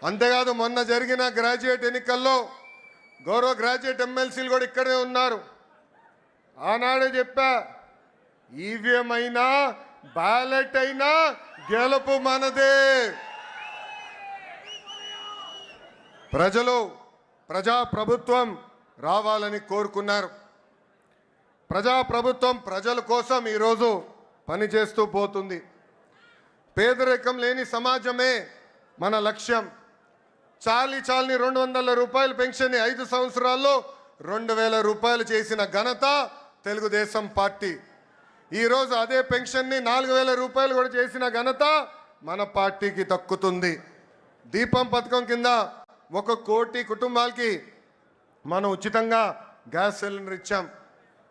అంతేకాదు మొన్న జరిగిన గ్రాడ్యుయేట్ ఎన్నికల్లో గౌరవ గ్రాడ్యుయేట్ ఎమ్మెల్సీలు కూడా ఇక్కడే ఉన్నారు. ఆనాడే చెప్పా, ఈవీఎం అయినా బ్యాలెట్ అయినా గెలుపు మనదే. ప్రజలు ప్రజాప్రభుత్వం రావాలని కోరుకున్నారు. ప్రజాప్రభుత్వం ప్రజల కోసం ఈరోజు పనిచేస్తూ పోతుంది. పేదరికం లేని సమాజమే మన లక్ష్యం. చాలని 200 రూపాయల పెన్షన్ 5 సంవత్సరాల్లో 2000 రూపాయలు చేసిన ఘనత తెలుగుదేశం పార్టీ. ఈరోజు అదే పెన్షన్ని 4000 రూపాయలు కూడా చేసిన ఘనత మన పార్టీకి దక్కుతుంది. దీపం పథకం కింద 1 కోటి కుటుంబాలకి మనం ఉచితంగా గ్యాస్ సిలిండర్ ఇచ్చాం.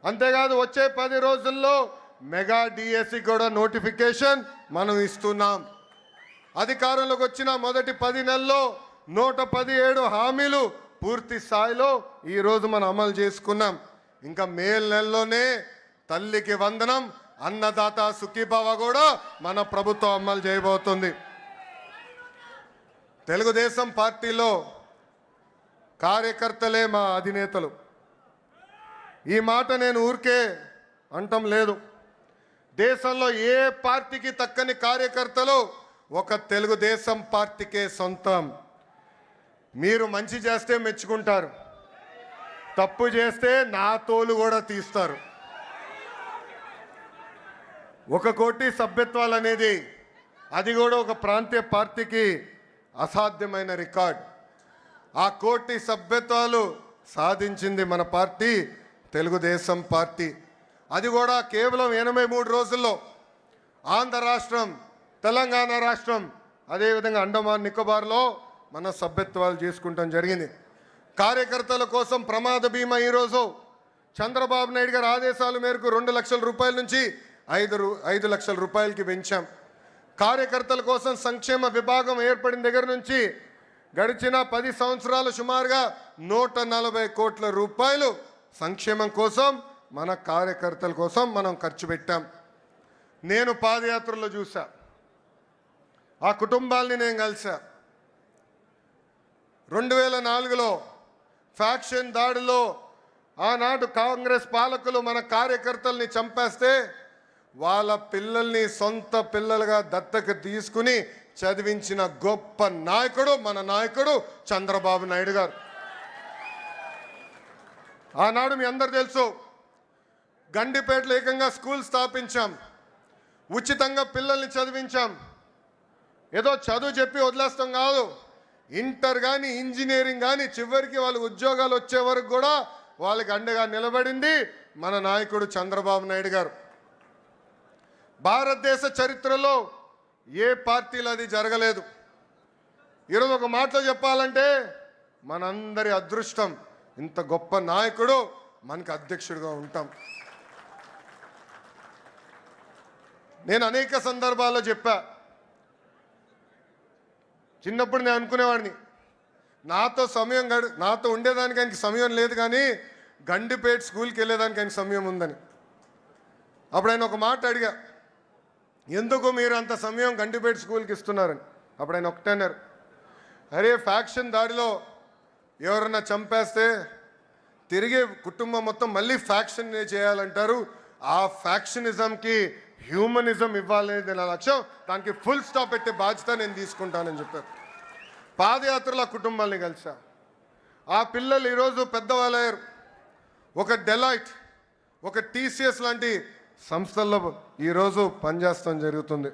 అంతేకాదు వచ్చే 10 రోజుల్లో మెగా డిఎస్సి కూడా నోటిఫికేషన్ మనం ఇస్తున్నాం. అధికారంలోకి వచ్చిన మొదటి 10 నెలల్లో 117 హామీలు పూర్తి స్థాయిలో ఈరోజు మనం అమలు చేసుకున్నాం. ఇంకా మే నెలలోనే తల్లికి వందనం, అన్నదాత సుఖీభావ కూడా మన ప్రభుత్వం అమలు చేయబోతుంది. తెలుగుదేశం పార్టీలో కార్యకర్తలే మా అధినేతలు. ఈ మాట నేను ఊరికే అంటం లేదు. దేశంలో ఏ పార్టీకి తక్కని కార్యకర్తలు ఒక తెలుగుదేశం పార్టీకే సొంతం. మీరు మంచి చేస్తే మెచ్చుకుంటారు, తప్పు చేస్తే నా తోలు కూడా తీస్తారు. 1 కోటి సభ్యత్వాలు అనేది అది కూడా ఒక ప్రాంతీయ పార్టీకి అసాధ్యమైన రికార్డ్. ఆ 1 కోటి సభ్యత్వాలు సాధించింది మన పార్టీ తెలుగుదేశం పార్టీ. అది కూడా కేవలం 83 రోజుల్లో. ఆంధ్ర రాష్ట్రం, తెలంగాణ రాష్ట్రం, అదేవిధంగా అండమాన్ నికోబార్లో మన సభ్యత్వాలు చేసుకుంటాం జరిగింది. కార్యకర్తల కోసం ప్రమాద బీమా ఈరోజు చంద్రబాబు నాయుడు గారి ఆదేశాల మేరకు 2 లక్షల రూపాయల నుంచి 5 లక్షల రూపాయలకి పెంచాం. కార్యకర్తల కోసం సంక్షేమ విభాగం ఏర్పడిన దగ్గర నుంచి గడిచిన 10 సంవత్సరాలు సుమారుగా 140 కోట్ల రూపాయలు సంక్షేమం కోసం, మన కార్యకర్తల కోసం మనం ఖర్చు పెట్టాం. నేను పాదయాత్రలో చూసా, ఆ కుటుంబాలని నేను కలిసా. 2004లో ఫ్యాక్షన్ దాడిలో ఆనాడు కాంగ్రెస్ పాలకులు మన కార్యకర్తల్ని చంపేస్తే వాళ్ళ పిల్లల్ని సొంత పిల్లలుగా దత్తకు తీసుకుని చదివించిన గొప్ప నాయకుడు మన నాయకుడు చంద్రబాబు నాయుడు గారు. ఆనాడు మీ అందరు తెలుసు, గండిపేటలో ఏకంగా స్కూల్ స్థాపించాం, ఉచితంగా పిల్లల్ని చదివించాం. ఏదో చదువు చెప్పి వదిలేస్తాం కాదు, ఇంటర్ కానీ ఇంజనీరింగ్ కానీ చివరికి వాళ్ళ ఉద్యోగాలు వచ్చే వరకు కూడా వాళ్ళకి అండగా నిలబడింది మన నాయకుడు చంద్రబాబు నాయుడు గారు. భారతదేశ చరిత్రలో ఏ పార్టీలో అది జరగలేదు. ఈరోజు ఒక మాటలో చెప్పాలంటే మనందరి అదృష్టం, ఇంత గొప్ప నాయకుడు మనకు అధ్యక్షుడిగా ఉంటాం. నేను అనేక సందర్భాల్లో చెప్పా, చిన్నప్పుడు నేను అనుకునేవాడిని నాతో ఉండేదానికి ఆయనకి సమయం లేదు, కానీ గండిపేట స్కూల్కి వెళ్ళేదానికి ఆయనకి సమయం ఉందని. అప్పుడు ఆయన ఒక మాట అడిగా, ఎందుకు మీరు అంత సమయం గండిపేట స్కూల్కి ఇస్తున్నారని. అప్పుడు ఆయన ఒకటే అన్నారు, అరే ఫ్యాక్షన్ దాడిలో ఎవరన్నా చంపేస్తే తిరిగి కుటుంబం మొత్తం మళ్ళీ ఫ్యాక్షన్ చేయాలంటారు, ఆ ఫ్యాక్షనిజంకి హ్యూమనిజం ఇవ్వాలనేది నా లక్ష్యం, దానికి ఫుల్ స్టాప్ పెట్టే బాధ్యత నేను తీసుకుంటానని చెప్పారు. పాదయాత్రలో ఆ కుటుంబాలని కలిసా. ఆ పిల్లలు ఈరోజు పెద్దవాళ్ళయ్యారు. ఒక డెలాయిట్, ఒక టీసీఎస్ లాంటి సంస్థల్లో ఈరోజు పనిచేస్తాం జరుగుతుంది.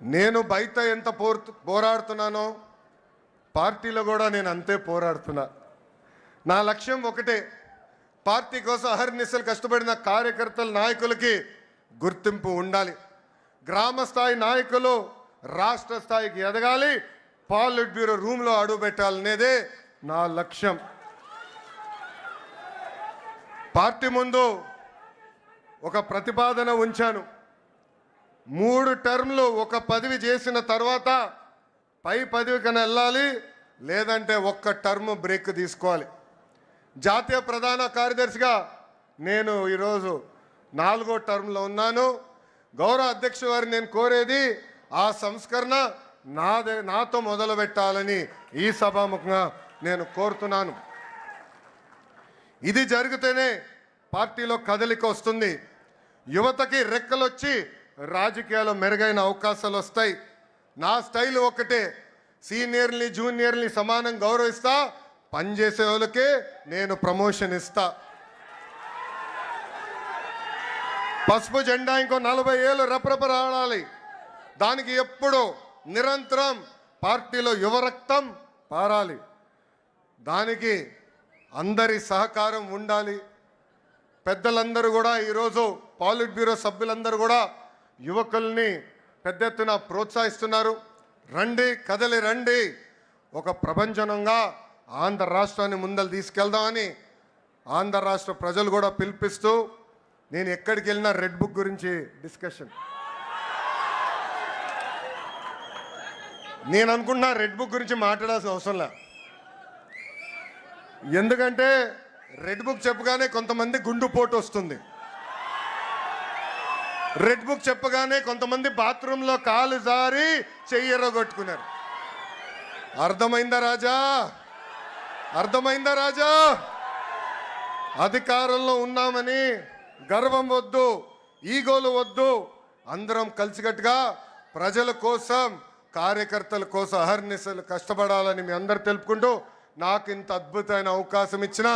నేను బయట ఎంత పోరాడుతున్నానో పార్టీలో కూడా నేను అంతే పోరాడుతున్నా. నా లక్ష్యం ఒకటే, పార్టీ కోసం అహర్నిశలు కష్టపడిన కార్యకర్తల నాయకులకి గుర్తింపు ఉండాలి. గ్రామ స్థాయి నాయకులు రాష్ట్ర స్థాయికి ఎదగాలి, పాలిట్ బ్యూరో రూమ్లో అడుగు పెట్టాలనేదే నా లక్ష్యం. పార్టీ ముందు ఒక ప్రతిపాదన ఉంచాను. 3 టర్మ్లు ఒక పదవి చేసిన తర్వాత పై పదవికైనా వెళ్ళాలి, లేదంటే 1 టర్మ్ బ్రేక్ తీసుకోవాలి. జాతీయ ప్రధాన కార్యదర్శిగా నేను ఈరోజు 4వ టర్మ్లో ఉన్నాను. గౌరవ అధ్యక్షుల వారిని నేను కోరేది, ఆ సంస్కరణ నాతో మొదలు పెట్టాలని ఈ సభాముఖంగా నేను కోరుతున్నాను. ఇది జరిగితేనే పార్టీలో కదలిక వస్తుంది. యువతకి రెక్కలొచ్చి రాజకీయాల్లో మెరుగైన అవకాశాలు వస్తాయి. నా స్టైల్ ఒకటే, సీనియర్ని జూనియర్ని సమానం గౌరవిస్తా, పనిచేసే వాళ్ళకే నేను ప్రమోషన్ ఇస్తా. పసుపు జెండా ఇంకో 40 ఏళ్ళు రెపరెపలాడాలి. దానికి ఎప్పుడు నిరంతరం పార్టీలో యువరక్తం పారాలి. దానికి అందరి సహకారం ఉండాలి. పెద్దలందరూ కూడా ఈరోజు పాలిట్ బ్యూరో సభ్యులందరూ కూడా యువకుల్ని పెద్ద ఎత్తున ప్రోత్సహిస్తున్నారు. రండి, కదలి రండి, ఒక ప్రపంచనంగా ఆంధ్ర రాష్ట్రాన్ని ముందలు తీసుకెళ్దామని ఆంధ్ర రాష్ట్ర ప్రజలు కూడా పిలిపిస్తూ, నేను ఎక్కడికి వెళ్ళినా రెడ్ బుక్ గురించి డిస్కషన్. నేను అనుకుంటున్నా రెడ్ బుక్ గురించి మాట్లాడాల్సిన అవసరం లే. ఎందుకంటే రెడ్ బుక్ చెప్పగానే కొంతమంది గుండుపోటు వస్తుంది. రెడ్ బుక్ చెప్పగానే కొంతమంది బాత్రూంలో కాలు జారి చెయ్యరగొట్టుకున్నారు. అర్థమైందా రాజా? అర్థమైందా రాజా? అధికారంలో ఉన్నామని గర్వం వద్దు, ఈగోలు వద్దు. అందరం కలిసికట్టుగా ప్రజల కోసం, కార్యకర్తల కోసం అహర్నిశలు కష్టపడాలని మీ అందరు తెలుపుకుంటూ, నాకు ఇంత అద్భుతమైన అవకాశం ఇచ్చిన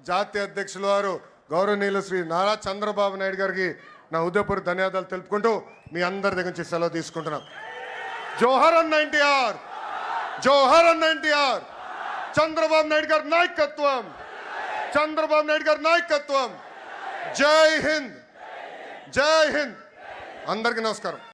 జాతీయ అధ్యక్షుల వారు గౌరవనీయులు శ్రీ నారా చంద్రబాబు నాయుడు గారికి నా హృదయపూర్వక ధన్యవాదాలు తెలుపుకుంటూ మీ అందరి దగ్గర నుంచి సెలవు తీసుకుంటున్నాం. జోహర్ అన్న ఎన్టీఆర్, జోహర్ అన్న ఎన్టీఆర్. చంద్రబాబు నాయుడు గారి నాయకత్వం, చంద్రబాబు నాయుడు గారి నాయకత్వం. జై హింద్, జై హింద్. అందరికీ నమస్కారం.